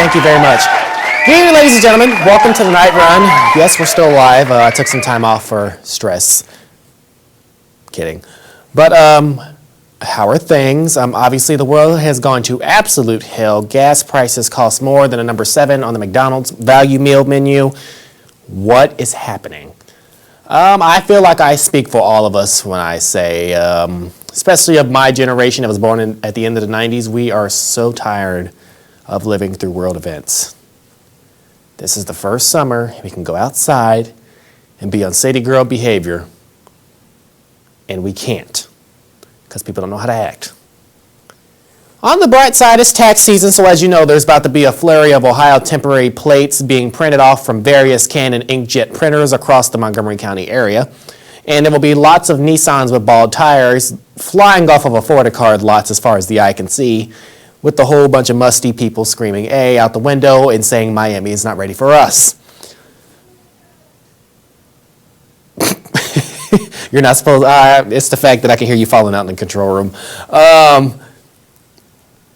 Thank you very much. Good evening, ladies and gentlemen. Welcome to the night run. Yes, we're still alive. I took some time off for stress. Kidding. But how are things? Obviously, the world has gone to absolute hell. Gas prices cost more than a number 7 on the McDonald's value meal menu. What is happening? I feel like I speak for all of us when I say, especially of my generation that was born at the end of the 90s, we are so tired of living through world events. This is the first summer we can go outside and be on city girl behavior, and we can't because people don't know how to act. On the bright side, it's tax season, so as you know, there's about to be a flurry of Ohio temporary plates being printed off from various Canon inkjet printers across the Montgomery County area. And there will be lots of Nissans with bald tires flying off of a FortiCard lots as far as the eye can see, with the whole bunch of musty people screaming "A" out the window and saying Miami is not ready for us. You're not supposed it's the fact that I can hear you falling out in the control room.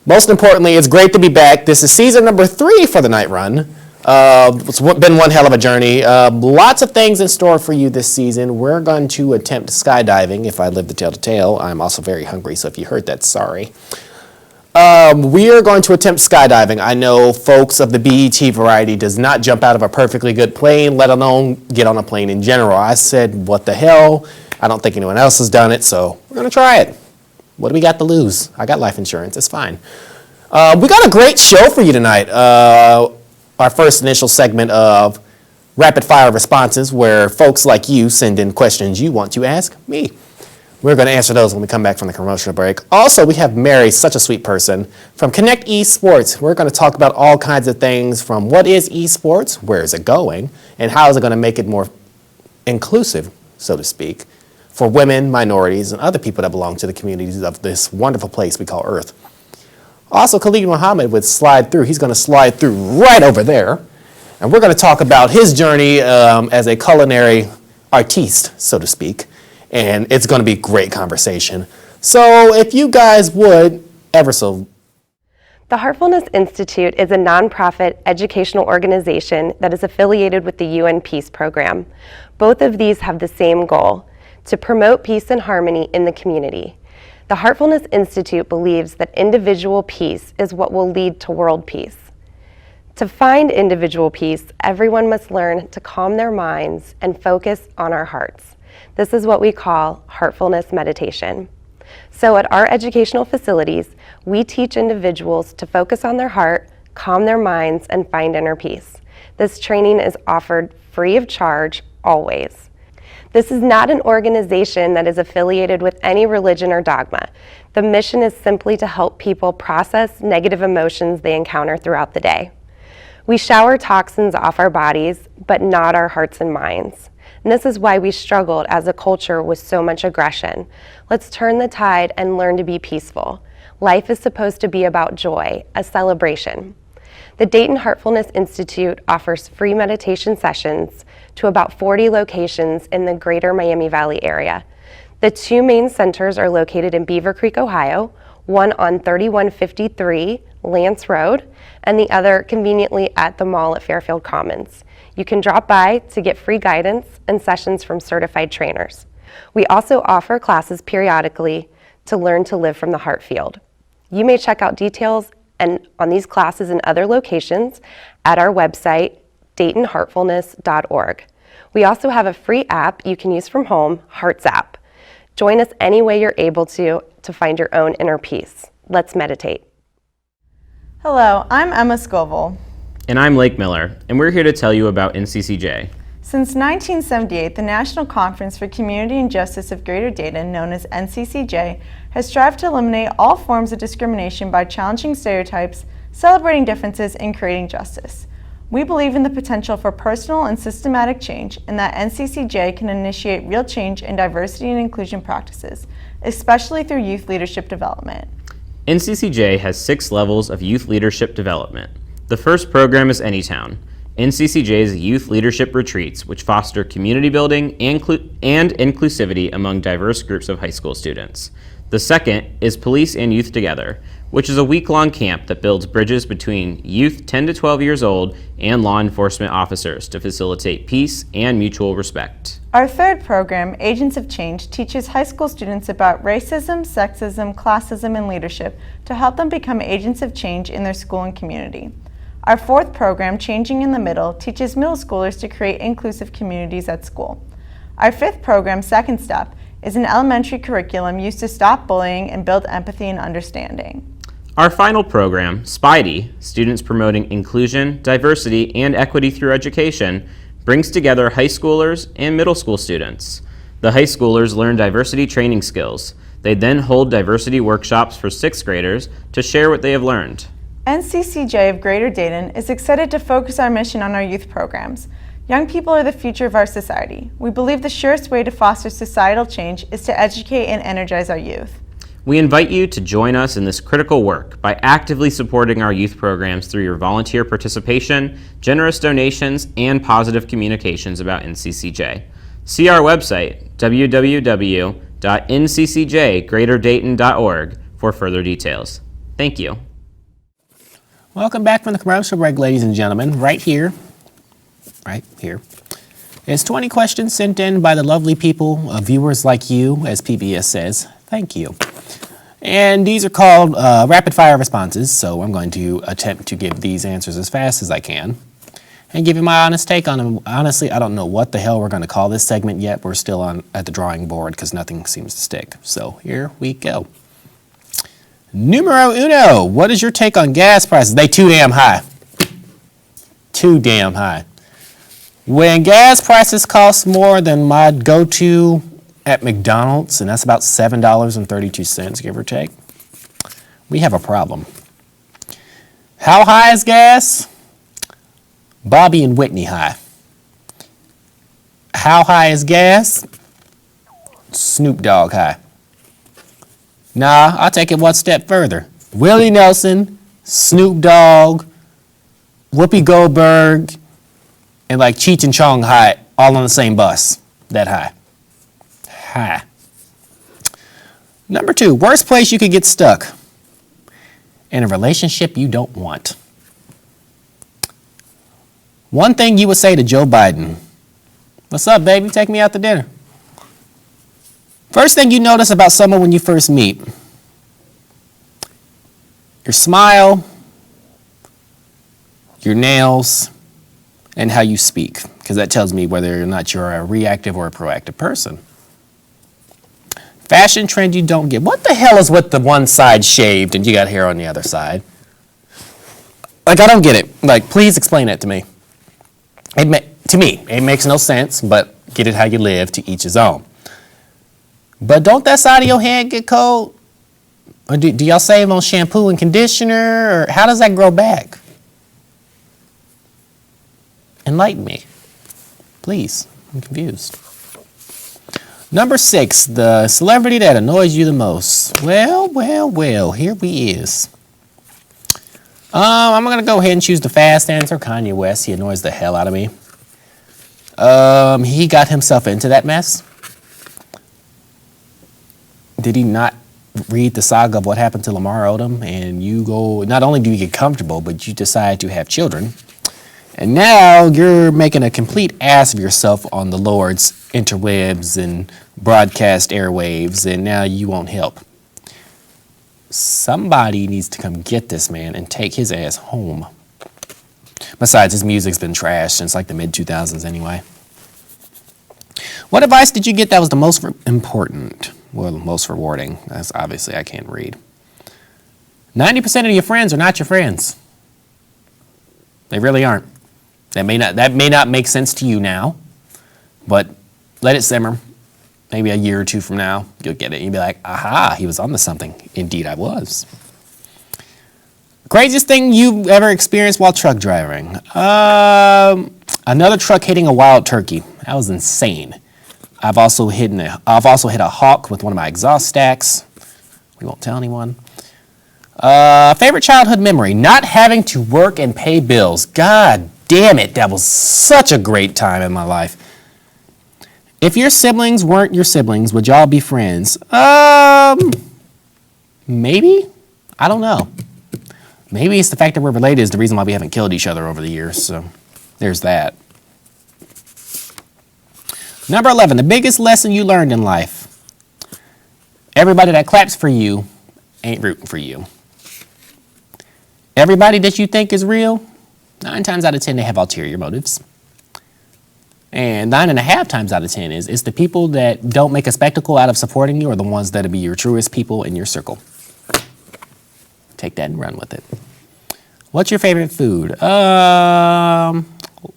Most importantly, it's great to be back. This is season number 3 for the night run. It's been one hell of a journey. Lots of things in store for you this season. We're going to attempt skydiving if I live to tell the tale. I'm also very hungry, so if you heard that, sorry. We are going to attempt skydiving. I know folks of the BET variety does not jump out of a perfectly good plane, let alone get on a plane in general. I said, what the hell? I don't think anyone else has done it, so we're going to try it. What do we got to lose? I got life insurance. It's fine. We got a great show for you tonight. Our first initial segment of rapid fire responses where folks like you send in questions you want to ask me. We're going to answer those when we come back from the commercial break. Also, we have Mary, such a sweet person, from Connect Esports. We're going to talk about all kinds of things from what is esports, where is it going, and how is it going to make it more inclusive, so to speak, for women, minorities, and other people that belong to the communities of this wonderful place we call Earth. Also, Khalid Muhammad would slide through. He's going to slide through right over there. And we're going to talk about his journey as a culinary artiste, so to speak. And it's going to be great conversation. So if you guys would, ever so. The Heartfulness Institute is a nonprofit educational organization that is affiliated with the UN Peace Program. Both of these have the same goal, to promote peace and harmony in the community. The Heartfulness Institute believes that individual peace is what will lead to world peace. To find individual peace, everyone must learn to calm their minds and focus on our hearts. This is what we call Heartfulness Meditation. So at our educational facilities, we teach individuals to focus on their heart, calm their minds, and find inner peace. This training is offered free of charge, always. This is not an organization that is affiliated with any religion or dogma. The mission is simply to help people process negative emotions they encounter throughout the day. We shower toxins off our bodies, but not our hearts and minds. And this is why we struggled as a culture with so much aggression. Let's turn the tide and learn to be peaceful. Life is supposed to be about joy, a celebration. The Dayton Heartfulness Institute offers free meditation sessions to about 40 locations in the greater Miami Valley area. The 2 main centers are located in Beaver Creek, Ohio, one on 3153 Lance Road, and the other conveniently at the mall at Fairfield Commons. You can drop by to get free guidance and sessions from certified trainers. We also offer classes periodically to learn to live from the heart field. You may check out details on these classes and other locations at our website, DaytonHeartfulness.org. We also have a free app you can use from home, Hearts app. Join us any way you're able to find your own inner peace. Let's meditate. Hello, I'm Emma Scoville. And I'm Lake Miller, and we're here to tell you about NCCJ. Since 1978, the National Conference for Community and Justice of Greater Dayton, known as NCCJ, has strived to eliminate all forms of discrimination by challenging stereotypes, celebrating differences, and creating justice. We believe in the potential for personal and systematic change, and that NCCJ can initiate real change in diversity and inclusion practices, especially through youth leadership development. NCCJ has 6 levels of youth leadership development. The first program is Anytown, NCCJ's youth leadership retreats, which foster community building and inclusivity among diverse groups of high school students. The second is Police and Youth Together, which is a week-long camp that builds bridges between youth 10 to 12 years old and law enforcement officers to facilitate peace and mutual respect. Our third program, Agents of Change, teaches high school students about racism, sexism, classism, and leadership to help them become agents of change in their school and community. Our fourth program, Changing in the Middle, teaches middle schoolers to create inclusive communities at school. Our fifth program, Second Step, is an elementary curriculum used to stop bullying and build empathy and understanding. Our final program, Spidey, Students Promoting Inclusion, Diversity, and Equity Through Education, brings together high schoolers and middle school students. The high schoolers learn diversity training skills. They then hold diversity workshops for sixth graders to share what they have learned. NCCJ of Greater Dayton is excited to focus our mission on our youth programs. Young people are the future of our society. We believe the surest way to foster societal change is to educate and energize our youth. We invite you to join us in this critical work by actively supporting our youth programs through your volunteer participation, generous donations, and positive communications about NCCJ. See our website, www.nccjgreaterdayton.org, for further details. Thank you. Welcome back from the commercial break, ladies and gentlemen. Right here is 20 questions sent in by the lovely people, viewers like you, as PBS says. Thank you. And these are called rapid fire responses, so I'm going to attempt to give these answers as fast as I can and give you my honest take on them. Honestly, I don't know what the hell we're going to call this segment yet. We're still at the drawing board because nothing seems to stick. So here we go. Numero uno, what is your take on gas prices? They too damn high. Too damn high. When gas prices cost more than my go-to at McDonald's, and that's about $7.32, give or take, we have a problem. How high is gas? Bobby and Whitney high. How high is gas? Snoop Dogg high. Nah, I'll take it one step further. Willie Nelson, Snoop Dogg, Whoopi Goldberg, and like Cheech and Chong high, all on the same bus. That high. High. Number two, worst place you could get stuck in a relationship you don't want. One thing you would say to Joe Biden. What's up, baby? Take me out to dinner. First thing you notice about someone when you first meet. Your smile, your nails, and how you speak. Because that tells me whether or not you're a reactive or a proactive person. Fashion trend you don't get. What the hell is with the one side shaved and you got hair on the other side? Like, I don't get it. Like, please explain that to me. To me, it makes no sense, but get it how you live, to each his own. But don't that side of your head get cold? Or do y'all save on shampoo and conditioner? Or how does that grow back? Enlighten me. Please. I'm confused. Number 6, the celebrity that annoys you the most. Well, here we is. I'm going to go ahead and choose the fast answer, Kanye West. He annoys the hell out of me. He got himself into that mess. Did he not read the saga of what happened to Lamar Odom? And you go, not only do you get comfortable, but you decide to have children. And now you're making a complete ass of yourself on the Lord's interwebs and broadcast airwaves, and now you won't help. Somebody needs to come get this man and take his ass home. Besides, his music's been trashed since like the mid-2000s anyway. What advice did you get that was the most important? Well, most rewarding. That's obviously I can't read. 90% of your friends are not your friends. They really aren't. That may not make sense to you now, but let it simmer. Maybe a year or two from now, you'll get it. You'll be like, aha, he was onto something. Indeed, I was. Craziest thing you've ever experienced while truck driving? Another truck hitting a wild turkey. That was insane. I've also hit a hawk with one of my exhaust stacks. We won't tell anyone. Favorite childhood memory? Not having to work and pay bills. God damn it, that was such a great time in my life. If your siblings weren't your siblings, would y'all be friends? Maybe? I don't know. Maybe it's the fact that we're related is the reason why we haven't killed each other over the years, so there's that. Number 11, the biggest lesson you learned in life. Everybody that claps for you ain't rooting for you. Everybody that you think is real, 9 times out of 10, they have ulterior motives. And 9.5 times out of 10 is the people that don't make a spectacle out of supporting you are the ones that'll be your truest people in your circle. Take that and run with it. What's your favorite food?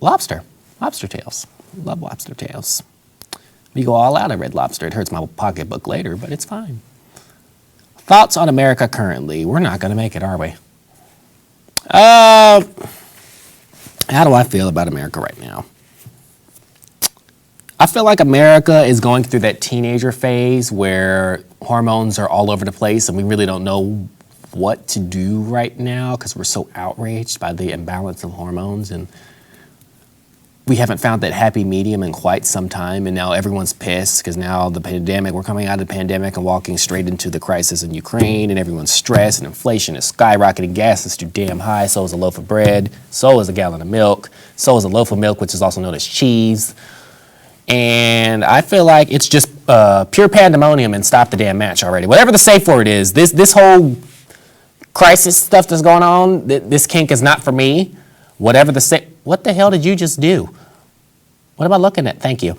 Lobster. Lobster tails. Love lobster tails. We go all out of Red Lobster. It hurts my pocketbook later, but it's fine. Thoughts on America currently? We're not going to make it, are we? How do I feel about America right now? I feel like America is going through that teenager phase where hormones are all over the place and we really don't know what to do right now because we're so outraged by the imbalance of hormones, and we haven't found that happy medium in quite some time, and now everyone's pissed because now we're coming out of the pandemic and walking straight into the crisis in Ukraine, and everyone's stressed and inflation is skyrocketing, gas is too damn high, so is a loaf of bread, so is a gallon of milk, so is a loaf of milk, which is also known as cheese. And I feel like it's just pure pandemonium and stop the damn match already. Whatever the safe word is, this whole crisis stuff that's going on, this kink is not for me. Whatever the what the hell did you just do? What am I looking at? Thank you.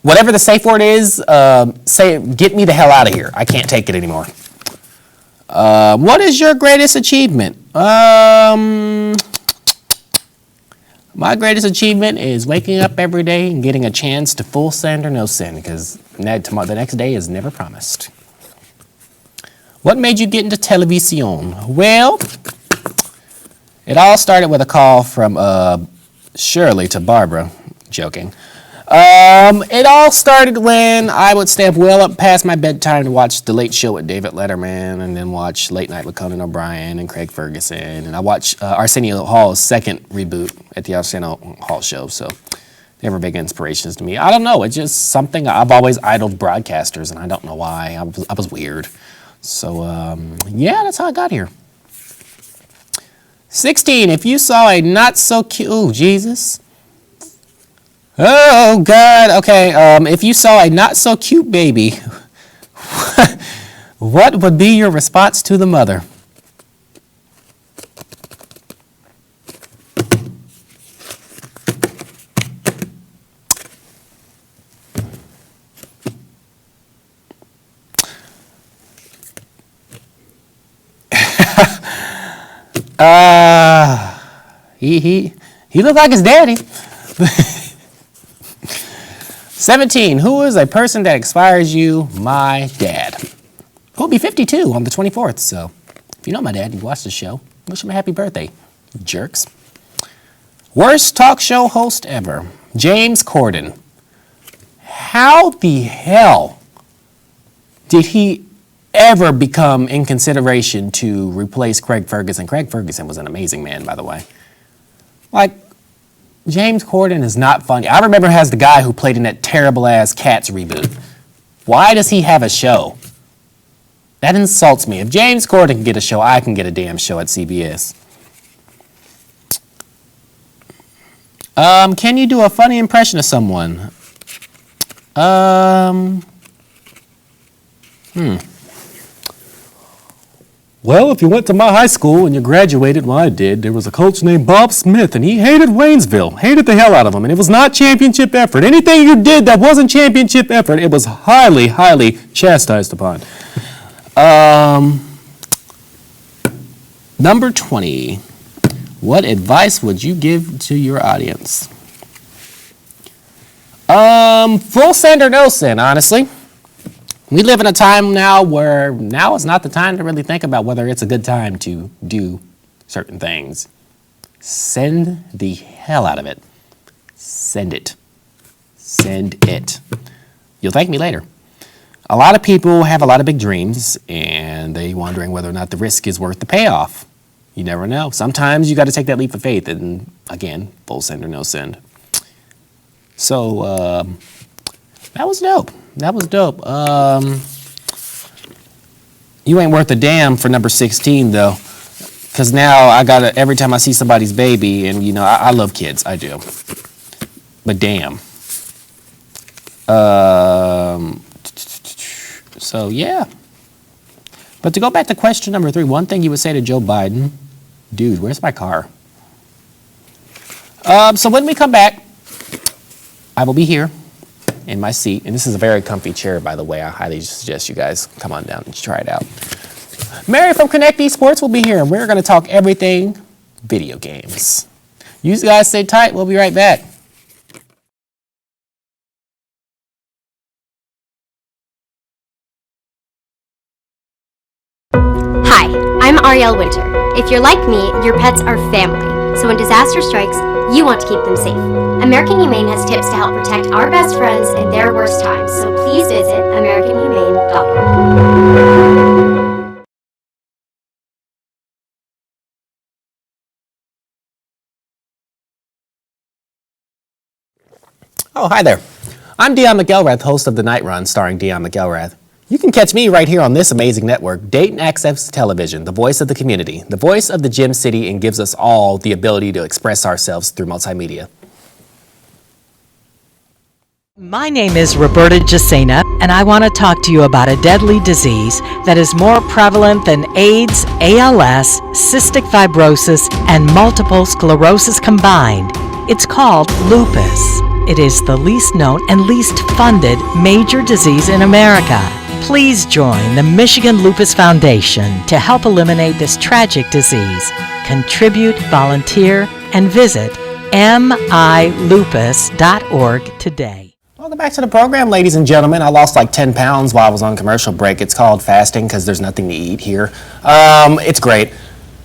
Whatever the safe word is, get me the hell out of here. I can't take it anymore. What is your greatest achievement? My greatest achievement is waking up every day and getting a chance to full send or no send, because the next day is never promised. What made you get into television? Well, it all started with a call from Shirley to Barbara. Joking. It all started when I would stay up well up past my bedtime to watch The Late Show with David Letterman, and then watch Late Night with Conan O'Brien and Craig Ferguson. And I watched Arsenio Hall's second reboot at the Arsenio Hall show. So they were big inspirations to me. I don't know. It's just something I've always idoled broadcasters, and I don't know why. I was weird. So, yeah, that's how I got here. 16, if you saw a not so cute, ooh, Jesus. Oh, God, okay, if you saw a not so cute baby, what would be your response to the mother? He looked like his daddy. 17, who is a person that inspires you? My dad. Who'll be 52 on the 24th, so if you know my dad, you watch the show, wish him a happy birthday, jerks. Worst talk show host ever, James Corden. How the hell did he ever become in consideration to replace Craig Ferguson? Craig Ferguson was an amazing man, by the way. Like, James Corden is not funny. I remember as the guy who played in that terrible-ass Cats reboot. Why does he have a show? That insults me. If James Corden can get a show, I can get a damn show at CBS. Can you do a funny impression of someone? Well, if you went to my high school and you graduated, well, I did, there was a coach named Bob Smith, and he hated Waynesville, hated the hell out of him, and it was not championship effort. Anything you did that wasn't championship effort, it was highly, highly chastised upon. Number 20, what advice would you give to your audience? Full send or no send, honestly. We live in a time now where now is not the time to really think about whether it's a good time to do certain things. Send the hell out of it. Send it. Send it. You'll thank me later. A lot of people have a lot of big dreams, and they're wondering whether or not the risk is worth the payoff. You never know. Sometimes you got to take that leap of faith, and again, full send or no send. So, that was dope. That was dope. You ain't worth a damn for number 16, though. Because now I got to, every time I see somebody's baby, and, you know, I love kids. I do. But damn. So, yeah. But to go back to question number 3, one thing you would say to Joe Biden, dude, where's my car? So when we come back, I will be here in my seat. And this is a very comfy chair, by the way. I highly suggest you guys come on down and try it out. Mary from Connect Esports will be here, and we're going to talk everything video games. You guys stay tight. We'll be right back. Hi, I'm Ariel Winter. If you're like me, your pets are family. So when disaster strikes, you want to keep them safe. American Humane has tips to help protect our best friends in their worst times. So please visit AmericanHumane.org. Oh, hi there. I'm Dion McElrath, host of The Night Run, starring Dion McElrath. You can catch me right here on this amazing network, Dayton Access Television, the voice of the community, the voice of the Gym City, and gives us all the ability to express ourselves through multimedia. My name is Roberta Jacena, and I want to talk to you about a deadly disease that is more prevalent than AIDS, ALS, cystic fibrosis, and multiple sclerosis combined. It's called lupus. It is the least known and least funded major disease in America. Please join the Michigan Lupus Foundation to help eliminate this tragic disease. Contribute, volunteer, and visit milupus.org today. Welcome back to the program, ladies and gentlemen. I lost like 10 pounds while I was on commercial break. It's called fasting because there's nothing to eat here. It's great.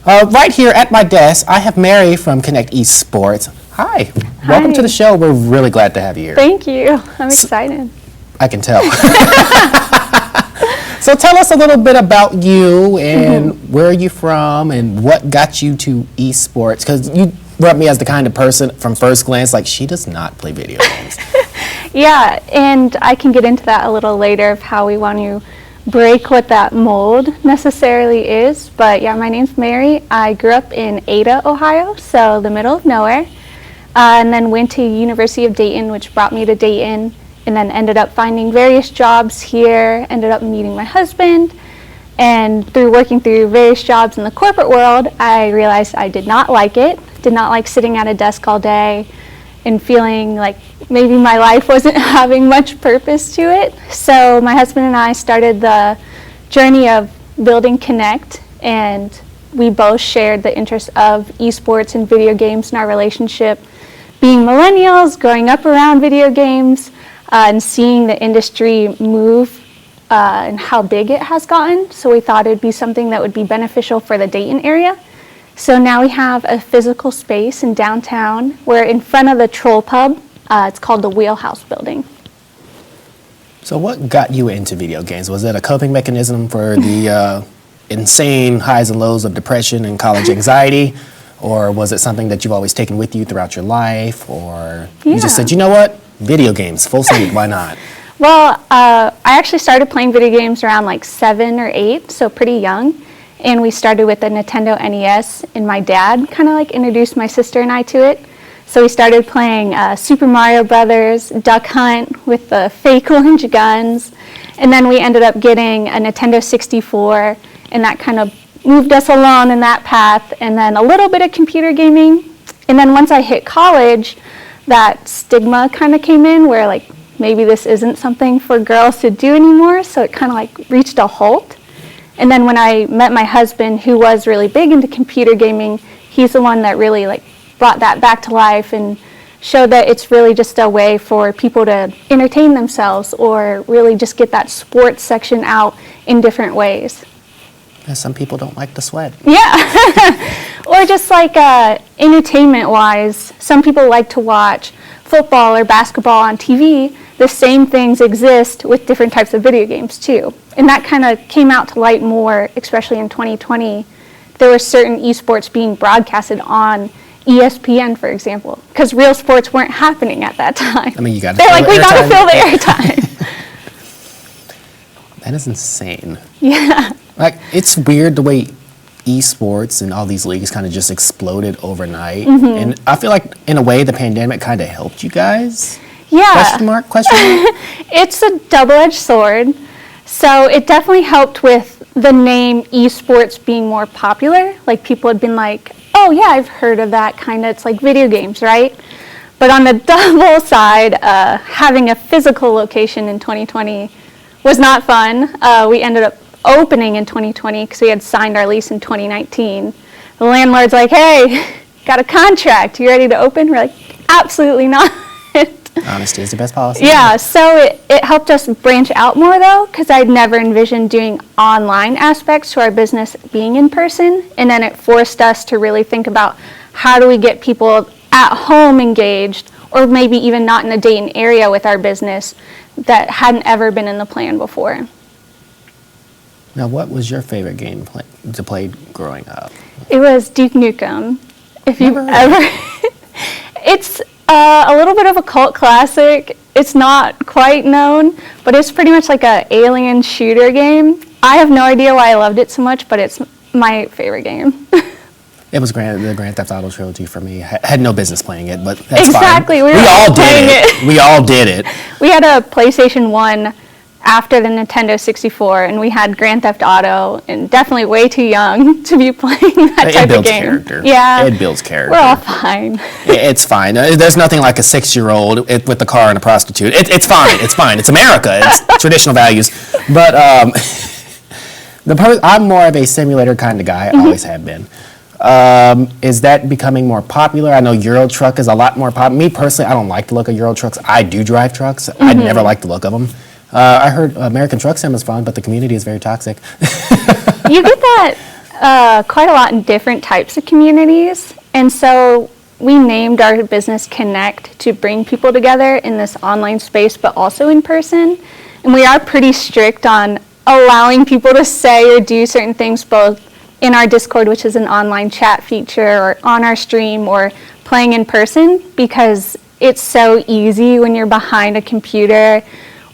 Right here at my desk, I have Mary from Connect Esports. Hi. Welcome to the show. We're really glad to have you here. Thank you. I'm excited. I can tell. So tell us a little bit about you and where are you from and what got you to esports? Because you brought me as the kind of person from first glance, like, she does not play video games. Yeah, and I can get into that a little later of how we want to break what that mold necessarily is. But yeah, my name's Mary. I grew up in Ada, Ohio, so the middle of nowhere, and then went to University of Dayton, which brought me to Dayton, and then ended up finding various jobs here, ended up meeting my husband, and through working through various jobs in the corporate world, I realized I did not like it, did not like sitting at a desk all day and feeling like maybe my life wasn't having much purpose to it. So my husband and I started the journey of building Connect, and we both shared the interest of esports and video games in our relationship. Being millennials, growing up around video games, and seeing the industry move and how big it has gotten. So we thought it'd be something that would be beneficial for the Dayton area. So now we have a physical space in downtown. We're in front of the Troll Pub. It's called the Wheelhouse Building. So what got you into video games? Was it a coping mechanism for the insane highs and lows of depression and college anxiety? Or was it something that you've always taken with you throughout your life? Or you just said, you know what? Video games, full speed, why not? Well, I actually started playing video games around like 7 or 8, so pretty young. And we started with the Nintendo NES, and my dad kind of like introduced my sister and I to it. So we started playing Super Mario Brothers, Duck Hunt with the fake orange guns. And then we ended up getting a Nintendo 64, and that kind of moved us along in that path. And then a little bit of computer gaming. And then once I hit college, that stigma kind of came in where like maybe this isn't something for girls to do anymore, so it kind of like reached a halt. And then when I met my husband, who was really big into computer gaming, he's the one that really like brought that back to life and showed that it's really just a way for people to entertain themselves or really just get that sports section out in different ways. Yeah, some people don't like to sweat. Yeah. Or just like entertainment-wise, some people like to watch football or basketball on TV. The same things exist with different types of video games too. And that kind of came out to light more, especially in 2020. There were certain esports being broadcasted on ESPN, for example, because real sports weren't happening at that time. I mean, you got to They're like, we got to fill the airtime. That is insane. Yeah. Like, it's weird the way esports and all these leagues kind of just exploded overnight. Mm-hmm. And I feel like, in a way, the pandemic kind of helped you guys. Yeah. Question mark? It's a double-edged sword. So it definitely helped with the name esports being more popular. Like, people had been like, oh yeah, I've heard of that kind of, it's like video games, right? But on the double side, having a physical location in 2020 was not fun. We ended up opening in 2020 because we had signed our lease in 2019. The landlord's like, hey, got a contract, you ready to open? We're like, absolutely not. Honesty is the best policy. Yeah, so it helped us branch out more though, because I'd never envisioned doing online aspects to our business being in person, and then it forced us to really think about how do we get people at home engaged, or maybe even not in the Dayton area with our business that hadn't ever been in the plan before. Now, what was your favorite game to play growing up? It was Duke Nukem. If you've Never heard of ever, it's a little bit of a cult classic. It's not quite known, but it's pretty much like a alien shooter game. I have no idea why I loved it so much, but it's my favorite game. It was the Grand Theft Auto trilogy for me. I had no business playing it, but that's Exactly, fine. we were all playing it. We all did it. We had a PlayStation 1 after the Nintendo 64, and we had Grand Theft Auto, and definitely way too young to be playing that It type of builds game. character. Yeah, It builds character. we're all fine. It's fine. There's nothing like a 6-year-old with the car and a prostitute. It's fine. It's fine. It's America. It's traditional values. But I'm more of a simulator kind of guy. I always have been. Is that becoming more popular? I know Euro Truck is a lot more popular. Me personally, I don't like the look of Euro Trucks. I do drive trucks. I never like the look of them. I heard American Truck Sim is fun, but the community is very toxic. You get that quite a lot in different types of communities, and so we named our business Connect to bring people together in this online space, but also in person. And we are pretty strict on allowing people to say or do certain things both in our Discord, which is an online chat feature, or on our stream, or playing in person, because it's so easy when you're behind a computer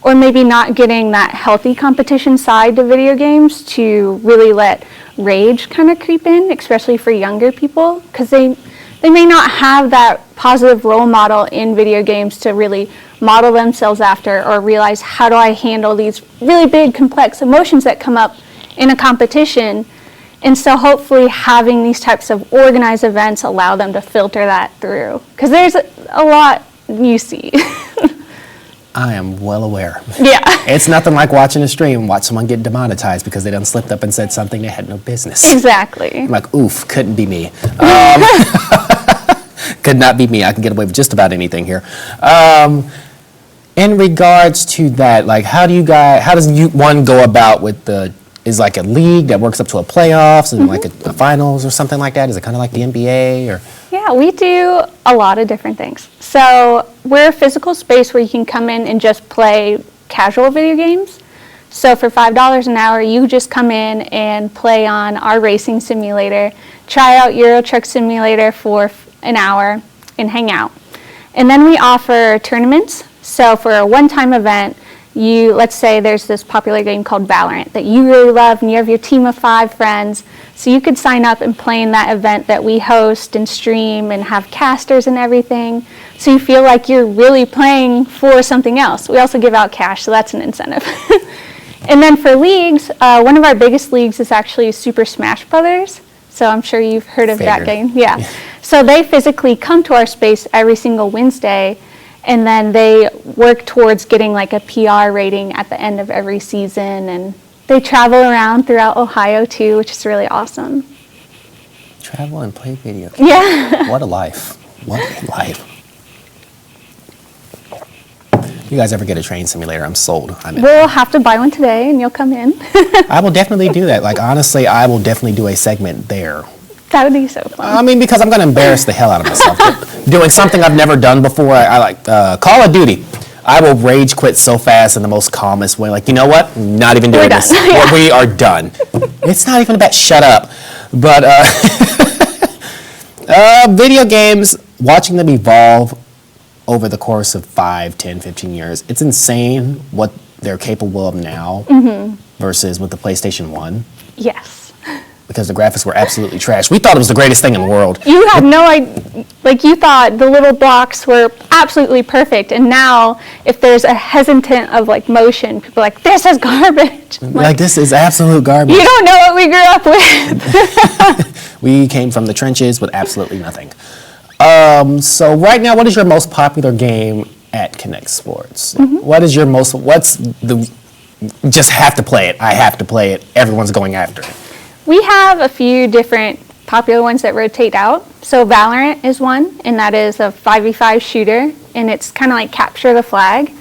or maybe not getting that healthy competition side to video games to really let rage kind of creep in, especially for younger people, because they may not have that positive role model in video games to really model themselves after, or realize, how do I handle these really big, complex emotions that come up in a competition. And so hopefully having these types of organized events allow them to filter that through, because there's a lot you see. I am well aware. Yeah. It's nothing like watching a stream and watch someone get demonetized because they done slipped up and said something they had no business. Exactly. I'm like, oof, couldn't be me. Could not be me. I can get away with just about anything here. In regards to that, like, how does one go about with is like a league that works up to a playoffs and like a finals or something like that? Is it kind of like the NBA or? Yeah, we do a lot of different things. So we're a physical space where you can come in and just play casual video games. So for $5 an hour, you just come in and play on our racing simulator, try out Euro Truck Simulator for an hour, and hang out. And then we offer tournaments. So for a one-time event, let's say there's this popular game called Valorant that you really love, and you have your team of 5 friends. So you could sign up and play in that event that we host and stream and have casters and everything. So you feel like you're really playing for something else. We also give out cash, so that's an incentive. And then for leagues, one of our biggest leagues is actually Super Smash Brothers. So I'm sure you've heard of that game. Yeah. So they physically come to our space every single Wednesday, and then they work towards getting like a PR rating at the end of every season, and they travel around throughout Ohio too, which is really awesome. Travel and play video games. Yeah. What a life. What a life. You guys ever get a train simulator? I'm sold. I'm in. We'll have to buy one today, and you'll come in. I will definitely do that. Like, honestly, I will definitely do a segment there. That would be so fun. I mean, because I'm going to embarrass the hell out of myself. Doing something I've never done before. I like Call of Duty. I will rage quit so fast in the most calmest way. Like, you know what? Not even doing this. Yeah. We are done. It's not even about shut up. But video games, watching them evolve over the course of 5, 10, 15 years, it's insane what they're capable of now versus with the PlayStation 1. Yes. Because the graphics were absolutely trash. We thought it was the greatest thing in the world. You had no idea, like you thought the little blocks were absolutely perfect, and now if there's a hesitant of like motion, people are like, this is garbage. Like, this is absolute garbage. You don't know what we grew up with. We came from the trenches with absolutely nothing. So right now, what is your most popular game at Connect Sports? What is your what's the, just have to play it, I have to play it, everyone's going after it? We have a few different popular ones that rotate out. So Valorant is one, and that is a 5v5 shooter, and it's kind of like capture the flag.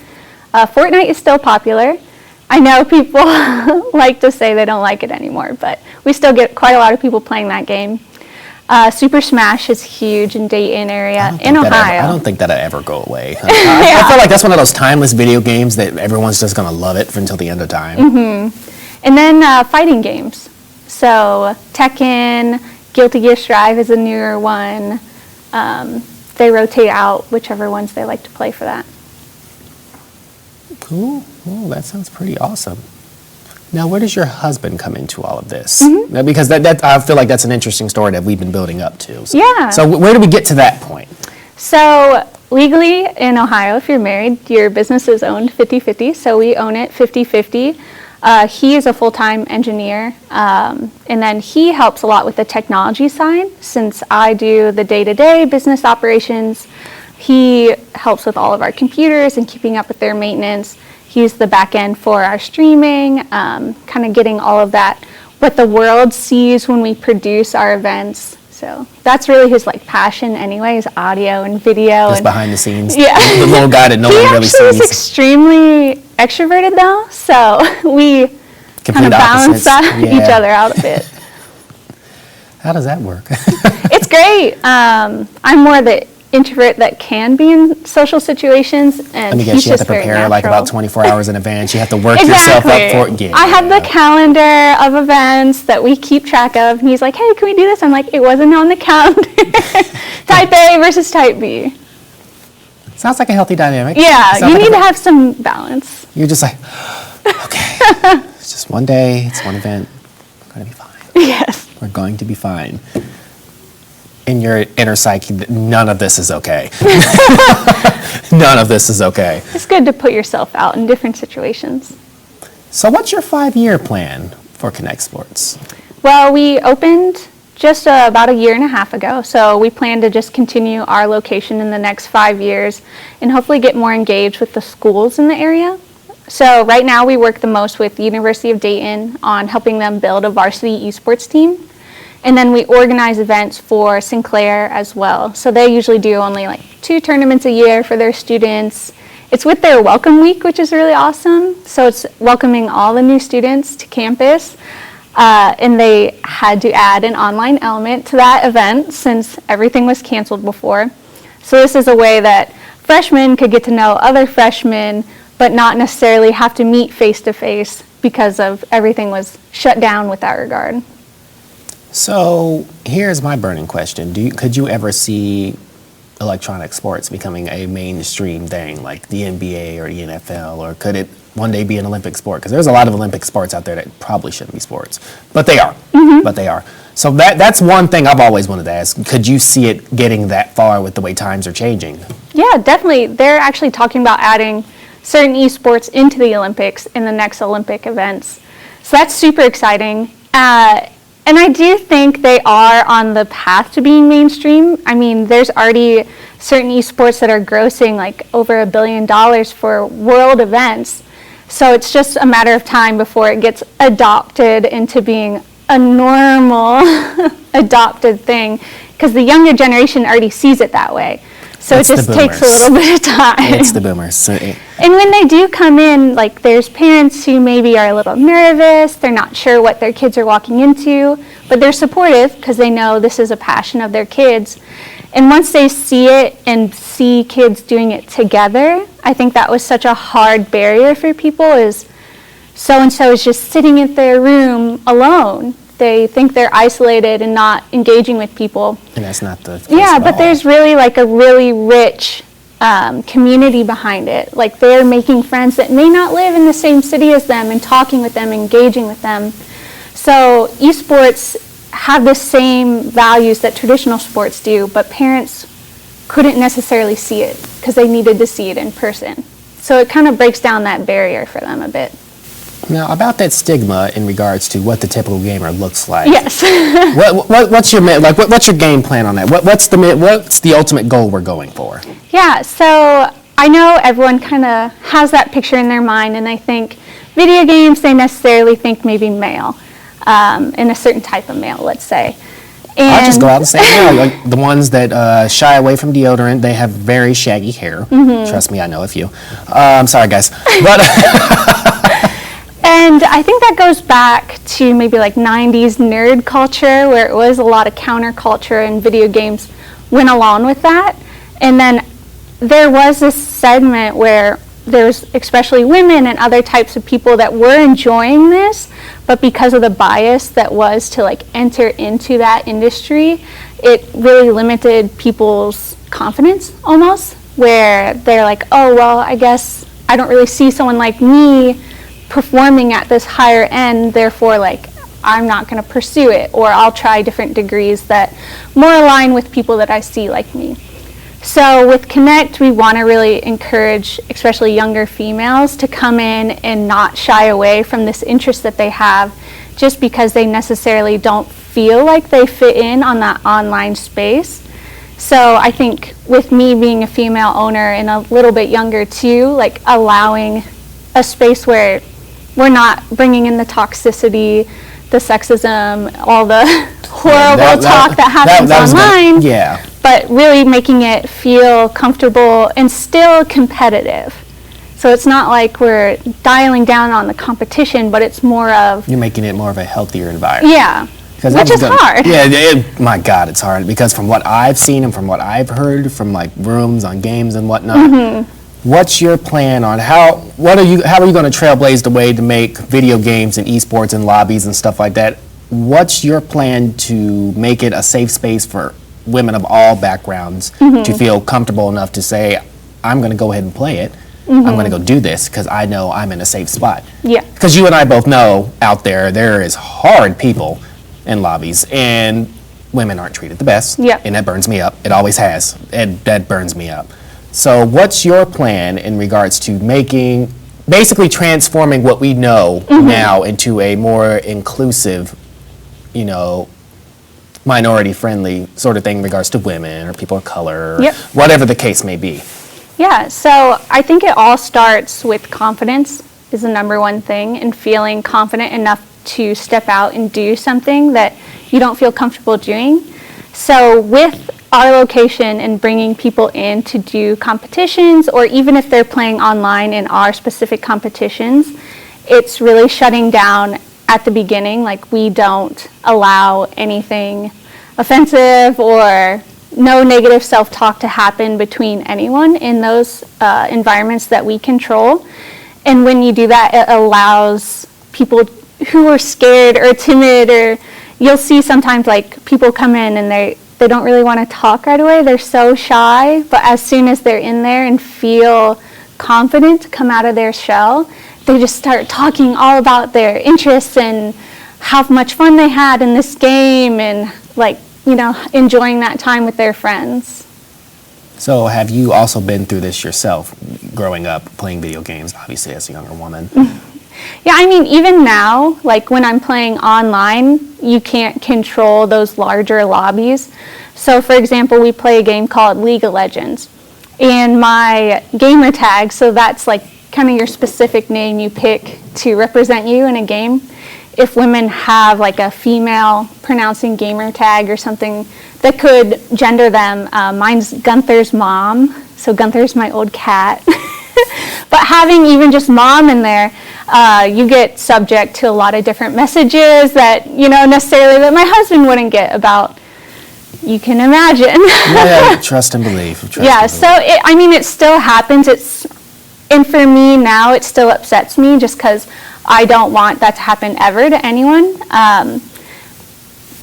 Fortnite is still popular. I know people like to say they don't like it anymore, but we still get quite a lot of people playing that game. Super Smash is huge in Dayton area, in Ohio. I don't think that'll ever go away. I feel like that's one of those timeless video games that everyone's just going to love it until the end of time. And then fighting games. So Tekken, Guilty Gear Strive is a newer one. They rotate out whichever ones they like to play for that. Cool. Oh, that sounds pretty awesome. Now, where does your husband come into all of this? Now, because that I feel like that's an interesting story that we've been building up to. So, Yeah. So where do we get to that point? So legally in Ohio, if you're married, your business is owned 50-50. So we own it 50-50. He is a full-time engineer, and then he helps a lot with the technology side. Since I do the day-to-day business operations, he helps with all of our computers and keeping up with their maintenance. He's the back end for our streaming, kind of getting all of that, what the world sees when we produce our events. So that's really his like passion anyway, is audio and video. Just behind the scenes. Yeah. The little guy that no one really He actually is sees. extremely extroverted though, so we kind of balance each other out a bit. How does that work? It's great. I'm more the introvert that can be in social situations, and Let me he's guess, you have just to very prepare like natural. about 24 hours in advance. You have to work yourself Exactly. up for it. Yeah. I have the calendar of events that we keep track of, and he's like, hey, can we do this? I'm like, it wasn't on the calendar. Type A versus type B. Sounds like a healthy dynamic. Yeah, Sounds you like need to have some balance. You're just like, okay, it's just one day, it's one event. We're going to be fine. Yes. We're going to be fine. In your inner psyche, none of this is okay. None of this is okay. It's good to put yourself out in different situations. So what's your 5-year plan for Connect Sports? Well, we opened just about a year and a half ago, so we plan to just continue our location in the next 5 years and hopefully get more engaged with the schools in the area. So right now we work the most with the University of Dayton on helping them build a varsity esports team. And then we organize events for Sinclair as well. So they usually do only like 2 tournaments a year for their students. It's with their welcome week, which is really awesome. So it's welcoming all the new students to campus. And they had to add an online element to that event since everything was canceled before. So this is a way that freshmen could get to know other freshmen, but not necessarily have to meet face to face because of everything was shut down with that regard. So here's my burning question. Could you ever see electronic sports becoming a mainstream thing like the NBA or the NFL, or could it one day be an Olympic sport? Because there's a lot of Olympic sports out there that probably shouldn't be sports, but they are. But they are. So that's one thing I've always wanted to ask. Could you see it getting that far with the way times are changing? Yeah, definitely. They're actually talking about adding certain esports into the Olympics in the next Olympic events. So that's super exciting. And I do think they are on the path to being mainstream. I mean, there's already certain esports that are grossing like over $1 billion for world events. So it's just a matter of time before it gets adopted into being a normal adopted thing, because the younger generation already sees it that way. So It's it the just takes a boomers. little bit of time. It's the boomers. And when they do come in, like there's parents who maybe are a little nervous, they're not sure what their kids are walking into, but they're supportive because they know this is a passion of their kids. And once they see it and see kids doing it together, I think that was such a hard barrier for people, is so-and-so is just sitting in their room alone. They think they're isolated and not engaging with people. And that's not the case Yeah, at but all. there's really like a really rich community behind it. Like they're making friends that may not live in the same city as them and talking with them, engaging with them. So esports have the same values that traditional sports do, but parents couldn't necessarily see it because they needed to see it in person. So it kind of breaks down that barrier for them a bit. Now, about that stigma in regards to what the typical gamer looks like. Yes. What's your game plan on that? What's the ultimate goal we're going for? Yeah, so I know everyone kind of has that picture in their mind, and I think video games, they necessarily think maybe male, in a certain type of male, let's say. And I'll just go out and say, no, like the ones that shy away from deodorant, they have very shaggy hair. Trust me, I know a few. Sorry, guys. But And I think that goes back to maybe like 90s nerd culture, where it was a lot of counterculture, and video games went along with that. And then there was this segment where there's especially women and other types of people that were enjoying this, but because of the bias that was to like enter into that industry, it really limited people's confidence almost, where they're like, oh, well, I guess I don't really see someone like me performing at this higher end, therefore like I'm not going to pursue it, or I'll try different degrees that more align with people that I see like me. So with Connect, we want to really encourage especially younger females to come in and not shy away from this interest that they have, just because they necessarily don't feel like they fit in on that online space. So I think with me being a female owner and a little bit younger too, like allowing a space where we're not bringing in the toxicity, the sexism, all the horrible talk that happens online, but really making it feel comfortable and still competitive. So it's not like we're dialing down on the competition, but it's more of... You're making it more of a healthier environment. Yeah, which is hard. Yeah, my God, it's hard, because from what I've seen and from what I've heard from like rooms on games and whatnot, what's your plan on how are you going to trailblaze the way to make video games and esports and lobbies and stuff like that? What's your plan to make it a safe space for women of all backgrounds to feel comfortable enough to say, I'm going to go ahead and play it. I'm going to go do this because I know I'm in a safe spot. Yeah. Because you and I both know out there is hard people in lobbies, and women aren't treated the best. Yeah. And that burns me up. It always has. And that burns me up. So what's your plan in regards to basically transforming what we know now into a more inclusive, minority-friendly sort of thing in regards to women or people of color, or whatever the case may be? Yeah, so I think it all starts with confidence is the number one thing, and feeling confident enough to step out and do something that you don't feel comfortable doing. So with our location and bringing people in to do competitions, or even if they're playing online in our specific competitions, it's really shutting down at the beginning. Like, we don't allow anything offensive or no negative self-talk to happen between anyone in those environments that we control. And when you do that, it allows people who are scared or timid, or you'll see sometimes like people come in and they don't really want to talk right away. They're so shy, but as soon as they're in there and feel confident to come out of their shell, they just start talking all about their interests and how much fun they had in this game, and enjoying that time with their friends. So have you also been through this yourself, growing up playing video games, obviously as a younger woman? Yeah, I mean, even now, like when I'm playing online, you can't control those larger lobbies. So for example, we play a game called League of Legends, and my gamer tag, so that's like kind of your specific name you pick to represent you in a game. If women have like a female pronouncing gamer tag or something that could gender them, mine's Gunther's mom, so Gunther's my old cat. But having even just mom in there, you get subject to a lot of different messages that, necessarily that my husband wouldn't get about, you can imagine. Yeah, trust and believe. So it still happens. And for me now, it still upsets me just because I don't want that to happen ever to anyone.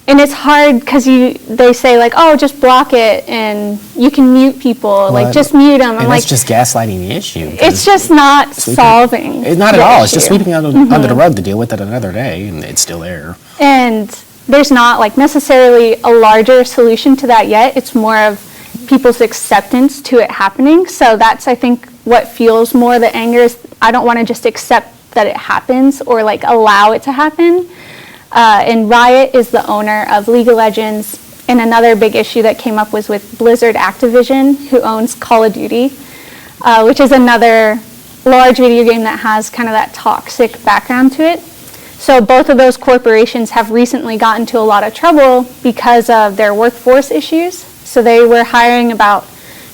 And it's hard because they say like, oh, just block it and you can mute people, like just mute them. And that's just gaslighting the issue. It's just not solving. Not at all. It's just issue. sweeping it under the rug to deal with it another day, and it's still there. And there's not like necessarily a larger solution to that yet. It's more of people's acceptance to it happening. So that's, I think, what fuels more the anger is I don't want to just accept that it happens or like allow it to happen. And Riot is the owner of League of Legends. And another big issue that came up was with Blizzard Activision, who owns Call of Duty, which is another large video game that has kind of that toxic background to it. So both of those corporations have recently gotten into a lot of trouble because of their workforce issues. So they were hiring about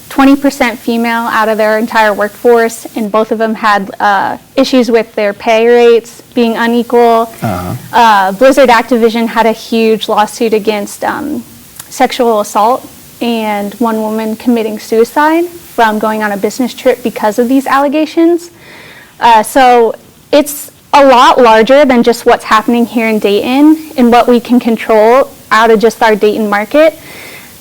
20% female out of their entire workforce, and both of them had issues with their pay rates being unequal. Blizzard Activision had a huge lawsuit against sexual assault and one woman committing suicide from going on a business trip because of these allegations. So it's a lot larger than just what's happening here in Dayton and what we can control out of just our Dayton market.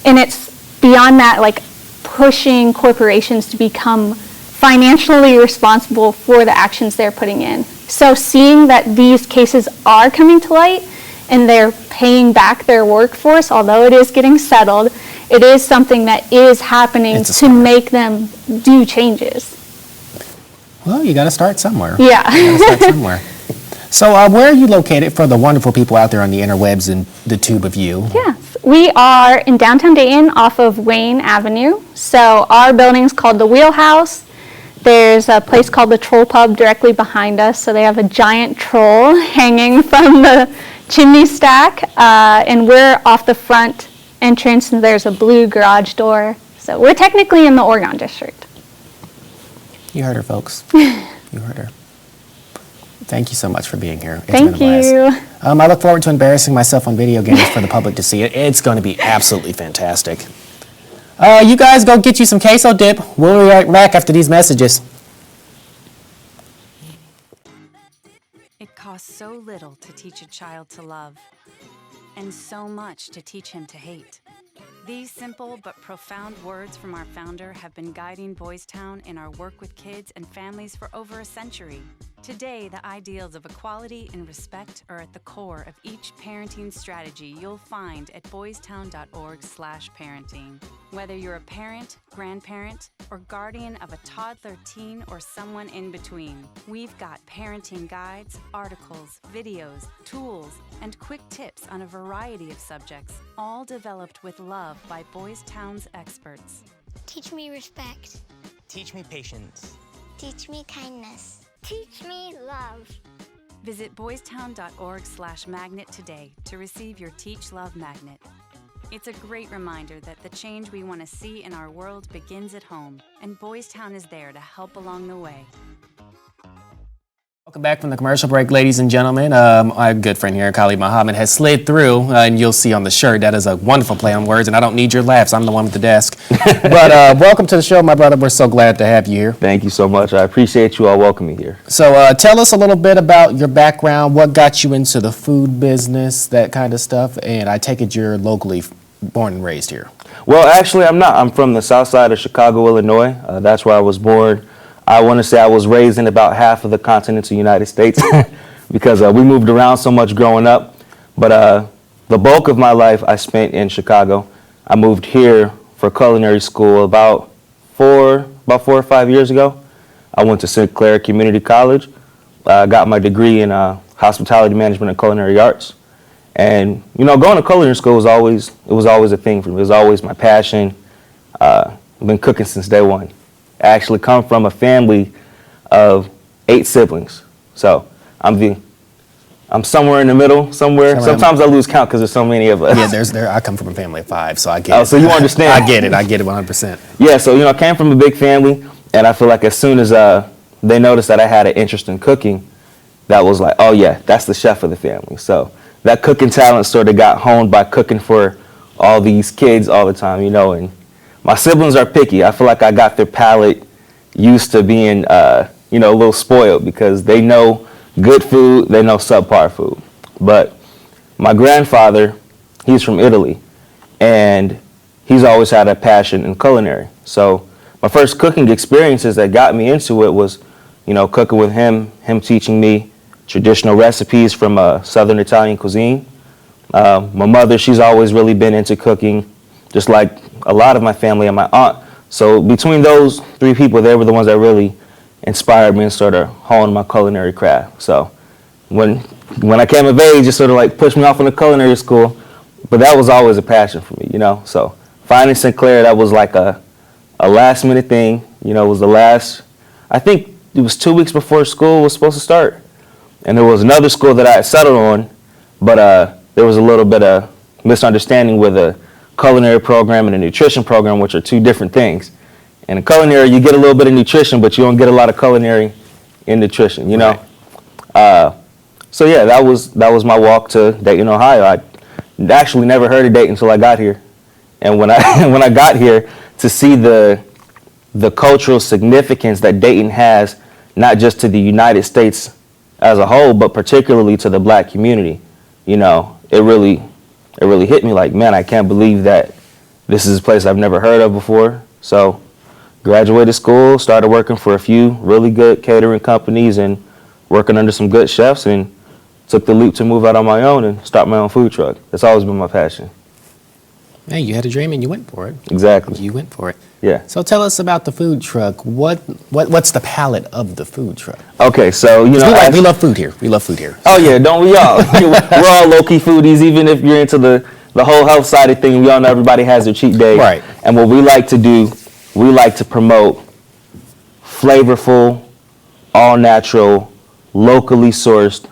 And it's beyond that, like pushing corporations to become financially responsible for the actions they're putting in. So seeing that these cases are coming to light and they're paying back their workforce, although it is getting settled, it is something that is happening to make them do changes. Well, you got to start somewhere. Yeah. You got to start somewhere. So where are you located for the wonderful people out there on the interwebs and the tube of you? Yes, we are in downtown Dayton off of Wayne Avenue. So our building's called the Wheelhouse. There's a place called the Troll Pub directly behind us. So they have a giant troll hanging from the chimney stack. And we're off the front entrance, and there's a blue garage door. So we're technically in the Oregon District. You heard her, folks. You heard her. Thank you so much for being here. It's Thank been a blast. you. I look forward to embarrassing myself on video games for the public to see. It's going to be absolutely fantastic. You guys go get you some queso dip. We'll be right back after these messages. It costs so little to teach a child to love, and so much to teach him to hate. These simple but profound words from our founder have been guiding Boys Town in our work with kids and families for over a century. Today, the ideals of equality and respect are at the core of each parenting strategy you'll find at boystown.org/parenting. Whether you're a parent, grandparent, or guardian of a toddler, teen, or someone in between, we've got parenting guides, articles, videos, tools, and quick tips on a variety of subjects, all developed with love by Boys Town's experts. Teach me respect. Teach me patience. Teach me kindness. Teach me love. Visit boystown.org/magnet today to receive your Teach Love Magnet. It's a great reminder that the change we want to see in our world begins at home, and Boys Town is there to help along the way. Welcome back from the commercial break, ladies and gentlemen. My good friend here, Khalid Muhammad, has slid through, and you'll see on the shirt, that is a wonderful play on words, and I don't need your laughs. I'm the one with the desk. But welcome to the show, my brother. We're so glad to have you here. Thank you so much. I appreciate you all welcoming me here. So tell us a little bit about your background, what got you into the food business, that kind of stuff, and I take it you're locally born and raised here. Well, actually, I'm not. I'm from the south side of Chicago, Illinois. That's where I was born. I want to say I was raised in about half of the continental United States because we moved around so much growing up. But the bulk of my life I spent in Chicago. I moved here for culinary school about 4 or 5 years ago. I went to St. Clair Community College. I got my degree in hospitality management and culinary arts. And you know, going to culinary school was always a thing for me. It was always my passion. I've been cooking since day one. I actually come from a family of 8 siblings, so I'm somewhere in the middle, somewhere. Sometimes I lose count because there's so many of us. Yeah, I come from a family of 5, so I get it. Oh, so you understand? I get it 100%. Yeah, so you know, I came from a big family, and I feel like as soon as they noticed that I had an interest in cooking, that was like, oh yeah, that's the chef of the family. So that cooking talent sort of got honed by cooking for all these kids all the time, you know, and my siblings are picky. I feel like I got their palate used to being, you know, a little spoiled because they know good food, they know subpar food. But my grandfather, He's from Italy, and he's always had a passion in culinary. So my first cooking experiences that got me into it was, cooking with him teaching me traditional recipes from Southern Italian cuisine. My mother, she's always really been into cooking, just like a lot of my family and my aunt. So between those three people, they were the ones that really inspired me and sort of honed my culinary craft. So when I came of age, it sort of like pushed me off into culinary school, but that was always a passion for me, So finding Sinclair, that was like a last minute thing, it was the last, I think it was 2 weeks before school was supposed to start. And there was another school that I had settled on, but there was a little bit of misunderstanding with a culinary program and a nutrition program, which are two different things. And in culinary, you get a little bit of nutrition, but you don't get a lot of culinary in nutrition, Right. So yeah, that was my walk to Dayton, Ohio. I actually never heard of Dayton until I got here. And when I got here, to see the cultural significance that Dayton has, not just to the United States as a whole, but particularly to the black community, it really hit me like, man, I can't believe that this is a place I've never heard of before. So graduated school, started working for a few really good catering companies and working under some good chefs, and took the leap to move out on my own and start my own food truck. That's always been my passion. Hey, you had a dream and you went for it. Exactly. You went for it. Yeah. So tell us about the food truck. What's the palette of the food truck? Okay, so we love food here. We love food here. Oh yeah, don't we all? We're all low-key foodies, even if you're into the whole health side of things. We all know everybody has their cheat day. Right. And what we like to do, we like to promote flavorful, all-natural, locally sourced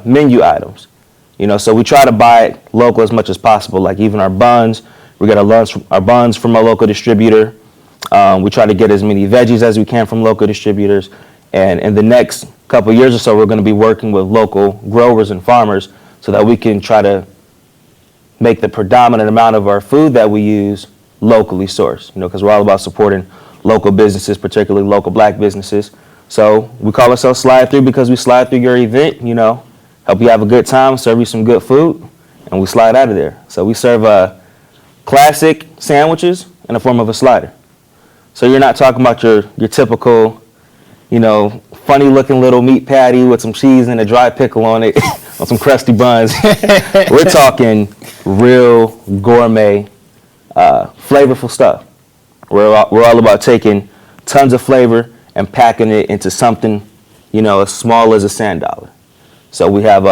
menu items. So we try to buy it local as much as possible. Like even our buns, we get our buns from a local distributor. We try to get as many veggies as we can from local distributors. And in the next couple of years or so, we're going to be working with local growers and farmers so that we can try to make the predominant amount of our food that we use locally sourced. Because we're all about supporting local businesses, particularly local black businesses. So we call ourselves Slide Through because we slide through your event, help you have a good time, serve you some good food, and we slide out of there. So we serve classic sandwiches in the form of a slider. So you're not talking about your typical, funny looking little meat patty with some cheese and a dry pickle on it, on some crusty buns. We're talking real gourmet, flavorful stuff. We're all about taking tons of flavor and packing it into something, as small as a sand dollar. So we have,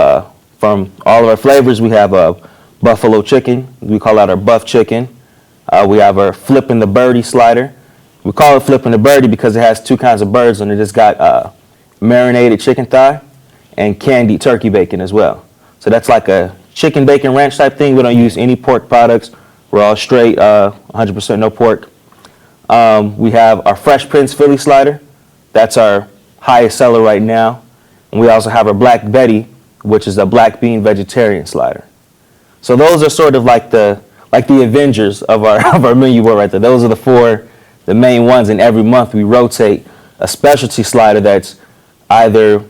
from all of our flavors, we have buffalo chicken. We call that our buff chicken. We have our flipping the birdie slider. We call it flipping the birdie because it has two kinds of birds on it. It's got marinated chicken thigh and candied turkey bacon as well. So that's like a chicken bacon ranch type thing. We don't use any pork products. We're all straight, 100% no pork. We have our Fresh Prince Philly slider. That's our highest seller right now. And we also have our Black Betty, which is a black bean vegetarian slider. So those are sort of like the Avengers of our menu board right there. Those are the main ones, and every month we rotate a specialty slider that's either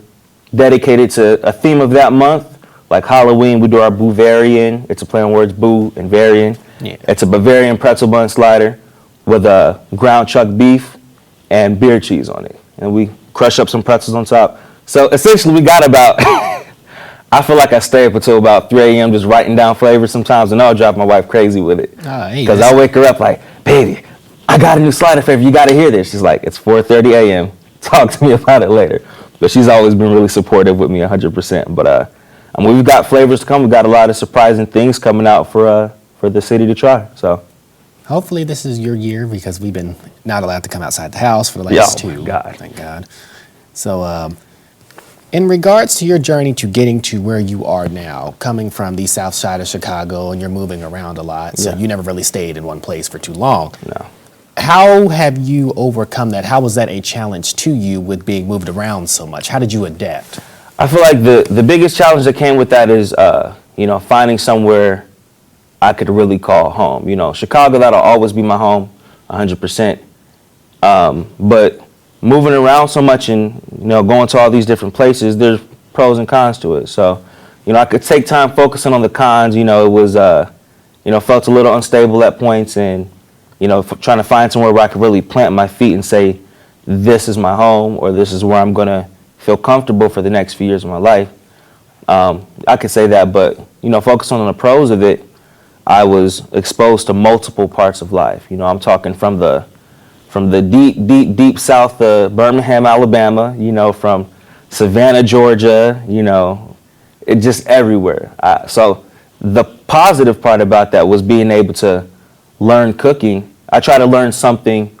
dedicated to a theme of that month. Like Halloween, we do our Bavarian. It's a play on words, Boo and Varian. Yeah. It's a Bavarian pretzel bun slider with a ground chuck beef and beer cheese on it. And we crush up some pretzels on top. So essentially we got about, I feel like I stay up until about 3 a.m. just writing down flavors sometimes, and I'll drive my wife crazy with it. Because I'll wake her up like, baby, I got a new slider flavor. You got to hear this. She's like, it's 4:30 a.m. Talk to me about it later. But she's always been really supportive with me 100%. But we've got flavors to come. We've got a lot of surprising things coming out for the city to try. So hopefully this is your year, because we've been not allowed to come outside the house for the last 2. God. Thank God. So in regards to your journey to getting to where you are now, coming from the south side of Chicago, and you're moving around a lot, so you never really stayed in one place for too long. No. How have you overcome that? How was that a challenge to you with being moved around so much? How did you adapt? I feel like the biggest challenge that came with that is, finding somewhere I could really call home. Chicago, that'll always be my home, 100%. But moving around so much and, going to all these different places, there's pros and cons to it. So, I could take time focusing on the cons. It was, felt a little unstable at points, and, trying to find somewhere where I could really plant my feet and say, this is my home, or this is where I'm going to feel comfortable for the next few years of my life. I could say that, but, focusing on the pros of it, I was exposed to multiple parts of life. I'm talking from the deep, deep, deep south of Birmingham, Alabama, from Savannah, Georgia, it just everywhere. So the positive part about that was being able to learn cooking. I try to learn something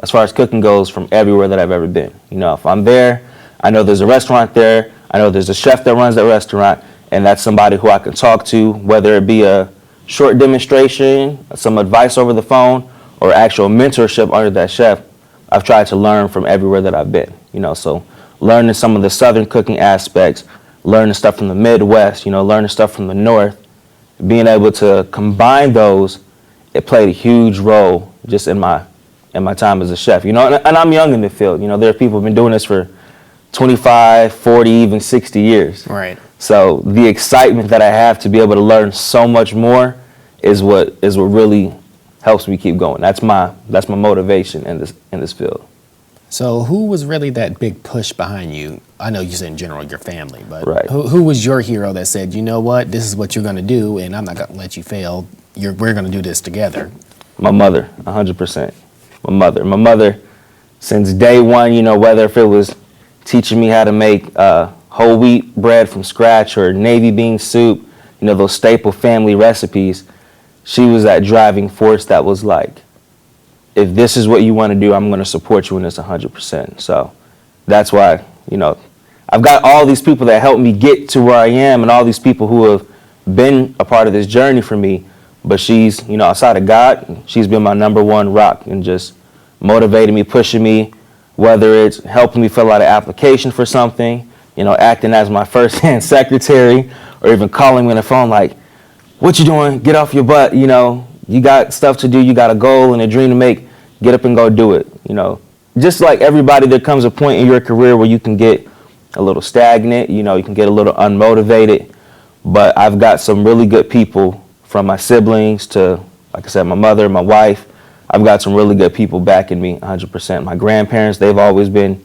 as far as cooking goes from everywhere that I've ever been. If I'm there, I know there's a restaurant there, I know there's a chef that runs that restaurant, and that's somebody who I can talk to, whether it be a short demonstration, some advice over the phone, or actual mentorship under that chef. I've tried to learn from everywhere that I've been, so learning some of the southern cooking aspects, learning stuff from the Midwest, learning stuff from the North, being able to combine those, it played a huge role just in my time as a chef, and I'm young in the field. There are people who've been doing this for 25, 40, even 60 years. Right. So the excitement that I have to be able to learn so much more is what really helps me keep going. That's my motivation in this field. So who was really that big push behind you? I know you said in general your family, but right. who was your hero that said, you know what, this is what you're going to do, and I'm not going to let you fail. We're going to do this together. My mother, 100%. My mother, since day one, whether if it was teaching me how to make whole wheat bread from scratch or navy bean soup, those staple family recipes, she was that driving force that was like, if this is what you want to do, I'm going to support you in this 100%. So that's why, I've got all these people that helped me get to where I am, and all these people who have been a part of this journey for me. But she's, outside of God, she's been my number one rock and just motivating me, pushing me, whether it's helping me fill out an application for something, acting as my first-hand secretary, or even calling me on the phone like, what you doing? Get off your butt. You got stuff to do. You got a goal and a dream to make. Get up and go do it. Just like everybody, there comes a point in your career where you can get a little stagnant. You can get a little unmotivated. But I've got some really good people, from my siblings to, like I said, my mother, my wife. I've got some really good people backing me 100%. My grandparents, they've always been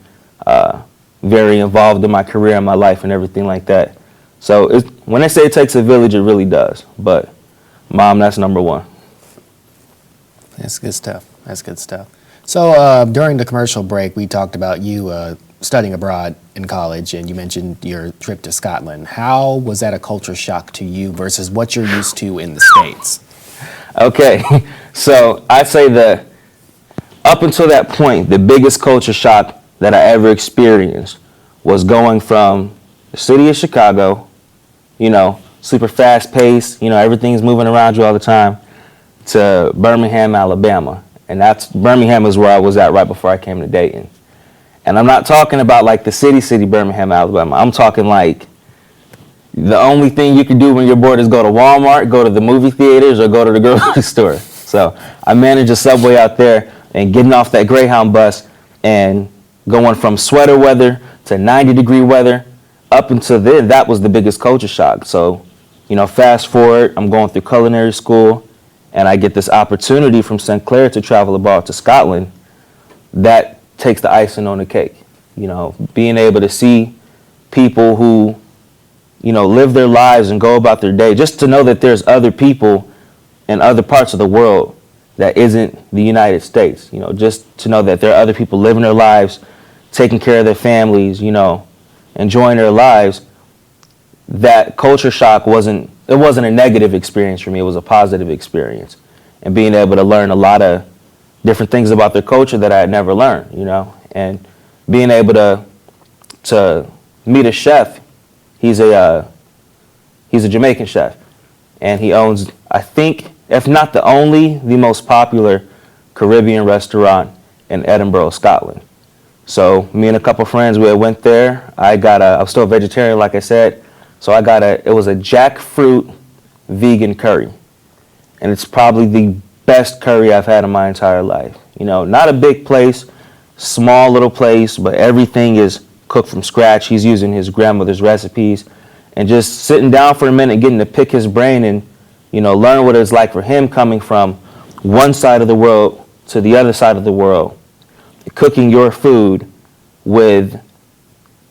very involved in my career and my life and everything like that. So when they say it takes a village, it really does. But Mom, that's number one. That's good stuff. So during the commercial break, we talked about you studying abroad in college, and you mentioned your trip to Scotland. How was that a culture shock to you versus what you're used to in the States? Okay, so I'd say that up until that point, the biggest culture shock that I ever experienced was going from the city of Chicago, super fast paced, everything's moving around you all the time, to Birmingham, Alabama. And Birmingham is where I was at right before I came to Dayton. And I'm not talking about like the city Birmingham, Alabama. I'm talking like the only thing you can do when you're bored is go to Walmart, go to the movie theaters, or go to the grocery store. So I managed a subway out there, and getting off that Greyhound bus and going from sweater weather to 90-degree weather. Up until then, that was the biggest culture shock. So, fast forward, I'm going through culinary school, and I get this opportunity from St. Clair to travel abroad to Scotland. That takes the icing on the cake. Being able to see people who, live their lives and go about their day, just to know that there's other people in other parts of the world that isn't the United States. Just to know that there are other people living their lives, taking care of their families, enjoying their lives. That culture shock wasn't a negative experience for me. It was a positive experience. And being able to learn a lot of different things about their culture that I had never learned, and being able to meet a chef. He's a Jamaican chef, and he owns, I think, if not the only, the most popular Caribbean restaurant in Edinburgh, Scotland. So me and a couple friends, we went there. I was still a vegetarian, like I said, so it was a jackfruit vegan curry, and it's probably the best curry I've had in my entire life. Not a big place, small little place, but everything is cooked from scratch. He's using his grandmother's recipes, and just sitting down for a minute, getting to pick his brain and, learn what it's like for him coming from one side of the world to the other side of the world, cooking your food with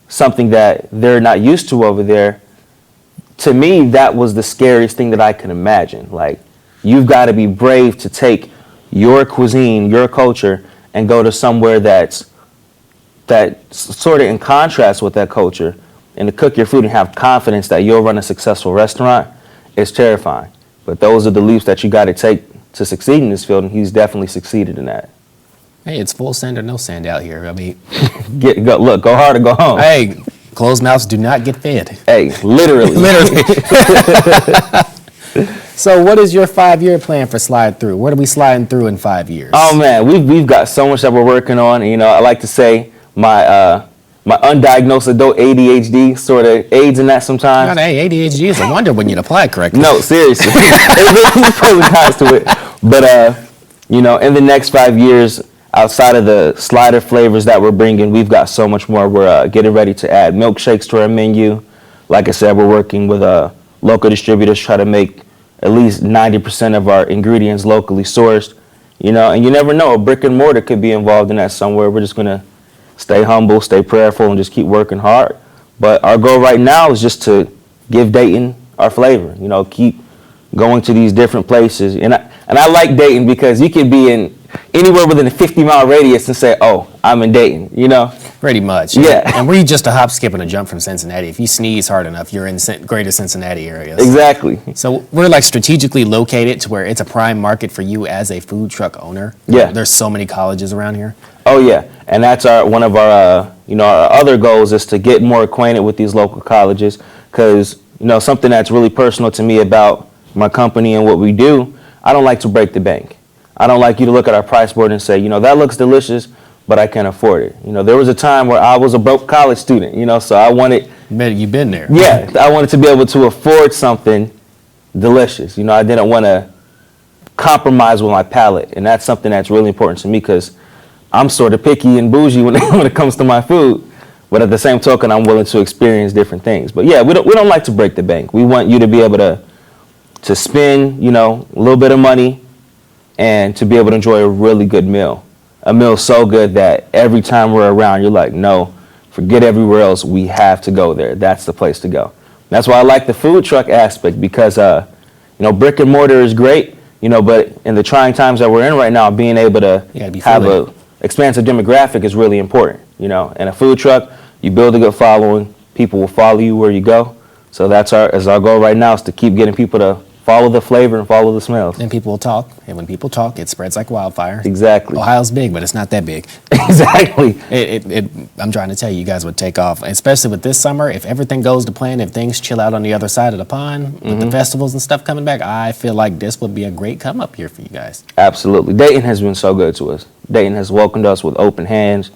something that they're not used to over there. To me, that was the scariest thing that I can imagine. Like, you've got to be brave to take your cuisine, your culture, and go to somewhere that's sort of in contrast with that culture, and to cook your food and have confidence that you'll run a successful restaurant is terrifying. But those are the leaps that you got to take to succeed in this field, and he's definitely succeeded in that. Hey, it's full send or no send out here. I mean, go hard or go home. Hey, closed mouths do not get fed. Hey, literally. Literally. So what is your 5-year plan for Slide Thru? What are we sliding through in 5 years? Oh man, we've got so much that we're working on. I like to say my undiagnosed adult ADHD sort of aids in that sometimes. Hey, ADHD is a wonder when you apply it correctly. No, seriously. There's pros and cons to it. But in the next 5 years, outside of the slider flavors that we're bringing, we've got so much more. We're getting ready to add milkshakes to our menu. Like I said, we're working with local distributors, try to make at least 90% of our ingredients locally sourced. And you never know, a brick and mortar could be involved in that somewhere. We're just going to stay humble, stay prayerful, and just keep working hard. But our goal right now is just to give Dayton our flavor, keep going to these different places. And I like Dayton because you could be in anywhere within a 50-mile radius and say, oh, I'm in Dayton, Pretty much. Yeah. And we're just a hop, skip, and a jump from Cincinnati. If you sneeze hard enough, you're in greater Cincinnati areas. Exactly. So we're like strategically located to where it's a prime market for you as a food truck owner. Yeah. There's so many colleges around here. Oh yeah, and that's one of our our other goals is to get more acquainted with these local colleges, because something that's really personal to me about my company and what we do, I don't like to break the bank. I don't like you to look at our price board and say, that looks delicious, but I can't afford it. There was a time where I was a broke college student, so I wanted. You've been there. Yeah, I wanted to be able to afford something delicious. I didn't want to compromise with my palate, and that's something that's really important to me because I'm sort of picky and bougie when it comes to my food. But at the same token, I'm willing to experience different things. But yeah, we don't like to break the bank. We want you to be able to spend, a little bit of money and to be able to enjoy a really good meal. A meal so good that every time we're around, you're like, no, forget everywhere else. We have to go there. That's the place to go. That's why I like the food truck aspect because, brick and mortar is great, but in the trying times that we're in right now, being able to have a expansive demographic is really important, And a food truck, you build a good following, people will follow you where you go. So that's our goal right now is to keep getting people to follow the flavor and follow the smells. And people will talk, and when people talk, it spreads like wildfire. Exactly. Ohio's big, but it's not that big. Exactly. I'm trying to tell you, you guys would take off, especially with this summer. If everything goes to plan, if things chill out on the other side of the pond with the festivals and stuff coming back, I feel like this would be a great come up here for you guys. Absolutely. Dayton has been so good to us. Dayton has welcomed us with open hands.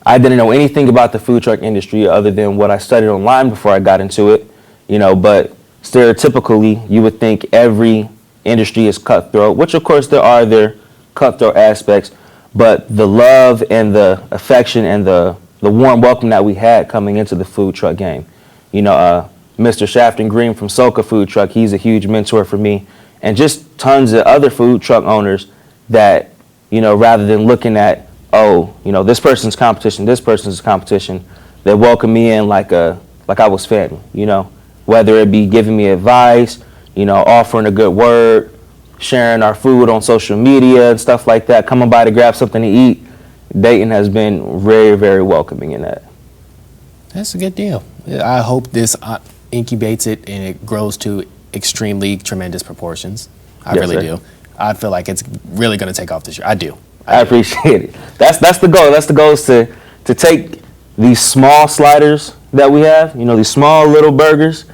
I didn't know anything about the food truck industry other than what I studied online before I got into it, but stereotypically, you would think every industry is cutthroat, which of course there are their cutthroat aspects, but the love and the affection and the warm welcome that we had coming into the food truck game. Mr. Shafton Green from Soka Food Truck, he's a huge mentor for me, and just tons of other food truck owners that, rather than looking at, this person's competition, they welcome me in like I was family, whether it be giving me advice, offering a good word, sharing our food on social media and stuff like that, coming by to grab something to eat. Dayton has been very, very welcoming in that. That's a good deal. I hope this incubates it and it grows to extremely tremendous proportions. I really do. I feel like it's really going to take off this year. I do. I appreciate it. That's the goal. That's the goal is to take these small sliders that we have, these small little burgers,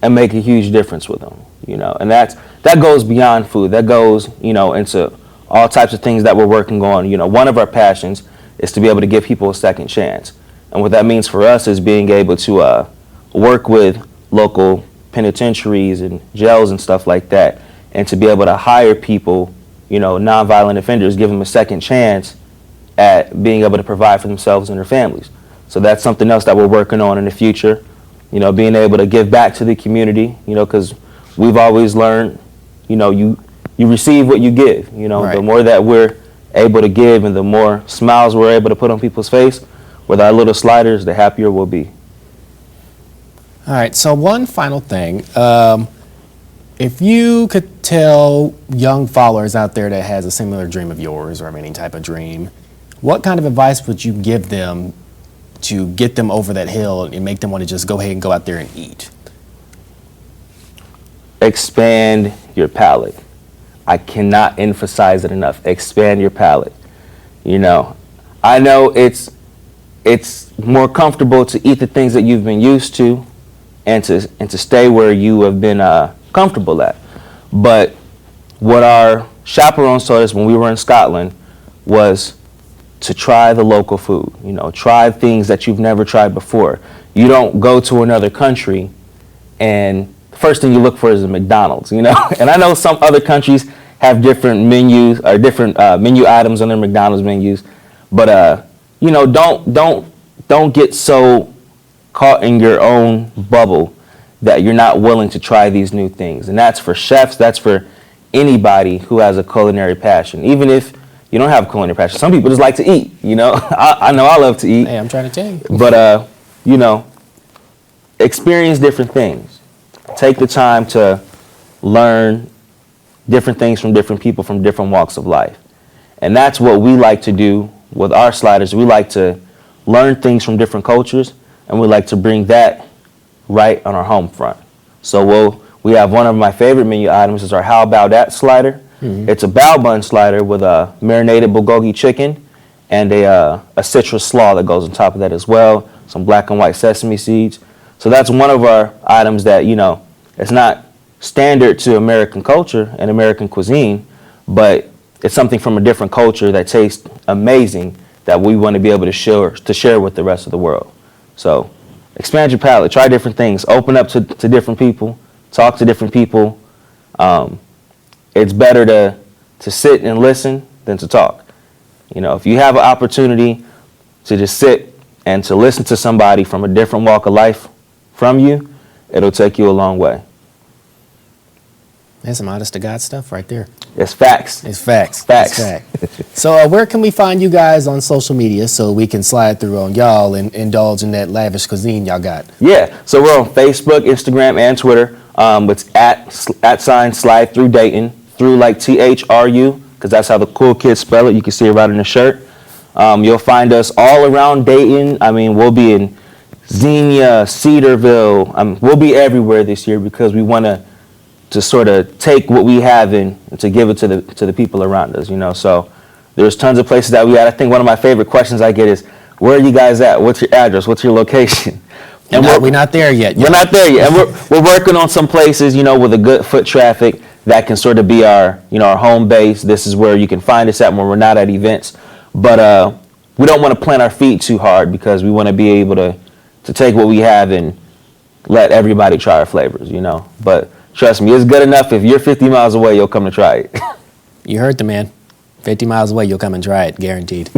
and make a huge difference with them, and that goes beyond food. That goes, into all types of things that we're working on. One of our passions is to be able to give people a second chance. And what that means for us is being able to work with local penitentiaries and jails and stuff like that, and to be able to hire people, nonviolent offenders, give them a second chance at being able to provide for themselves and their families. So that's something else that we're working on in the future. being able to give back to the community, because we've always learned, you receive what you give, Right. The more that we're able to give and the more smiles we're able to put on people's face with our little sliders, the happier we'll be. All right, so one final thing. If you could tell young followers out there that has a similar dream of yours or any type of dream, what kind of advice would you give them to get them over that hill and make them want to just go ahead and go out there and eat? Expand your palate. I cannot emphasize it enough. Expand your palate. I know it's more comfortable to eat the things that you've been used to and to stay where you have been comfortable at. But what our chaperones told us when we were in Scotland was to try the local food. Try things that you've never tried before. You don't go to another country and the first thing you look for is a McDonald's, And I know some other countries have different menus or different menu items on their McDonald's menus, but don't get so caught in your own bubble that you're not willing to try these new things. And that's for chefs, that's for anybody who has a culinary passion. Even if you don't have a culinary passion, some people just like to eat, I know I love to eat. Hey, I'm trying to tell you. But, experience different things. Take the time to learn different things from different people from different walks of life. And that's what we like to do with our sliders. We like to learn things from different cultures, and we like to bring that right on our home front. So we have one of my favorite menu items is our How About That slider. Mm-hmm. It's a bao bun slider with a marinated bulgogi chicken and a citrus slaw that goes on top of that as well, some black and white sesame seeds. So that's one of our items that, it's not standard to American culture and American cuisine, but it's something from a different culture that tastes amazing that we want to be able to share with the rest of the world. So expand your palate, try different things, open up to different people, talk to different people. It's better to sit and listen than to talk. If you have an opportunity to just sit and to listen to somebody from a different walk of life from you, it'll take you a long way. That's some honest to God stuff right there. It's facts. It's facts. Facts. It's fact. So where can we find you guys on social media so we can slide through on y'all and indulge in that lavish cuisine y'all got? Yeah, so we're on Facebook, Instagram, and Twitter. It's @ slide through Dayton, through like THRU, because that's how the cool kids spell it. You can see it right in the shirt. You'll find us all around Dayton. I mean, we'll be in Xenia, Cedarville. We'll be everywhere this year because we want to sort of take what we have and to give it to the people around us, So there's tons of places that we at. I think one of my favorite questions I get is, where are you guys at? What's your address? What's your location? And we're not there yet. We're not there yet. And we're working on some places, with a good foot traffic that can sort of be our home base. This is where you can find us at when we're not at events. But we don't want to plant our feet too hard because we want to be able to take what we have and let everybody try our flavors, But trust me, it's good enough. If you're 50 miles away, you'll come to try it. You heard the man. 50 miles away, you'll come and try it, guaranteed.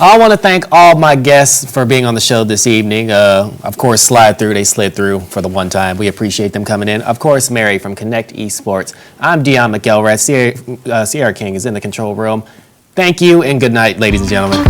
I want to thank all my guests for being on the show this evening. Of course, they slid through for the one time. We appreciate them coming in. Of course, Mary from Connect Esports. I'm Dion McElrath. Sierra King is in the control room. Thank you and good night, ladies and gentlemen.